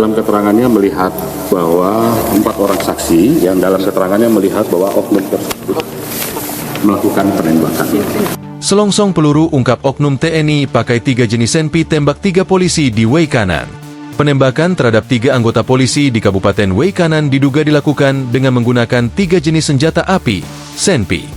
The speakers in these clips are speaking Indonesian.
Dalam keterangannya melihat bahwa 4 orang saksi yang dalam keterangannya melihat bahwa oknum tersebut melakukan penembakan. Selongsong peluru ungkap oknum TNI pakai 3 jenis senpi tembak 3 polisi di Wei Kanan. Penembakan terhadap 3 anggota polisi di Kabupaten Wei Kanan diduga dilakukan dengan menggunakan 3 jenis senjata api, senpi.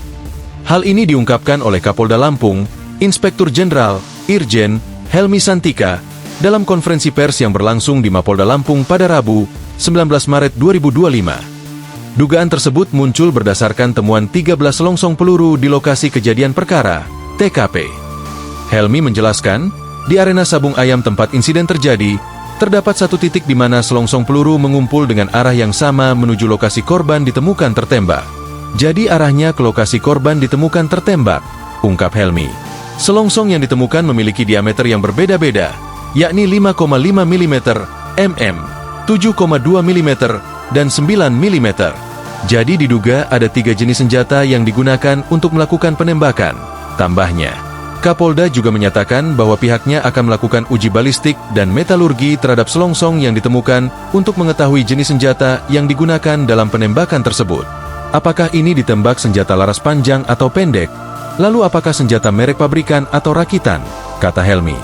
Hal ini diungkapkan oleh Kapolda Lampung, Inspektur Jenderal Irjen Helmi Santika, dalam konferensi pers yang berlangsung di Mapolda Lampung pada Rabu, 19 Maret 2025. Dugaan tersebut muncul berdasarkan temuan 13 selongsong peluru di lokasi kejadian perkara, TKP. Helmi menjelaskan, di arena sabung ayam tempat insiden terjadi, terdapat satu titik di mana selongsong peluru mengumpul dengan arah yang sama menuju lokasi korban ditemukan tertembak. Jadi arahnya ke lokasi korban ditemukan tertembak, ungkap Helmi. Selongsong yang ditemukan memiliki diameter yang berbeda-beda, yakni 5,5 mm, 7,2 mm, dan 9 mm. Jadi diduga ada 3 jenis senjata yang digunakan untuk melakukan penembakan. Tambahnya, Kapolda juga menyatakan bahwa pihaknya akan melakukan uji balistik dan metalurgi terhadap selongsong yang ditemukan untuk mengetahui jenis senjata yang digunakan dalam penembakan tersebut. Apakah ini ditembak senjata laras panjang atau pendek? Lalu apakah senjata merek pabrikan atau rakitan? Kata Helmi.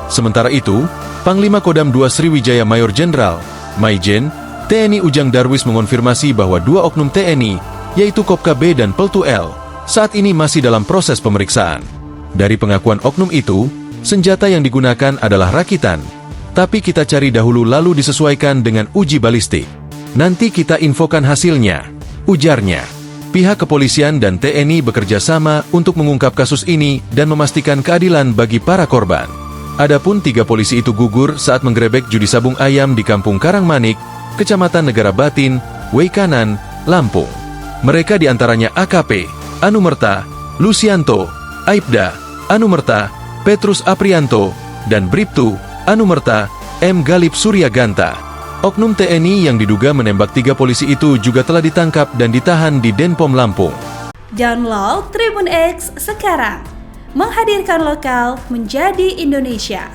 Sementara itu, Panglima Kodam II Sriwijaya Mayor Jenderal Maijen TNI Ujang Darwis mengonfirmasi bahwa 2 oknum TNI, yaitu Kopka B dan Peltu L, saat ini masih dalam proses pemeriksaan. Dari pengakuan oknum itu, senjata yang digunakan adalah rakitan, tapi kita cari dahulu lalu disesuaikan dengan uji balistik. Nanti kita infokan hasilnya, ujarnya. Pihak kepolisian dan TNI bekerja sama untuk mengungkap kasus ini dan memastikan keadilan bagi para korban. Adapun 3 polisi itu gugur saat menggerebek judi sabung ayam di Kampung Karangmanik, Kecamatan Negara Batin, Wei Kanan, Lampung. Mereka diantaranya AKP, Anumerta, Lucianto, Aibda, Anumerta, Petrus Aprianto, dan Bribtu, Anumerta, M. Galip Suryaganta. Oknum TNI yang diduga menembak 3 polisi itu juga telah ditangkap dan ditahan di Denpom Lampung. Download Tribun X sekarang, menghadirkan lokal menjadi Indonesia.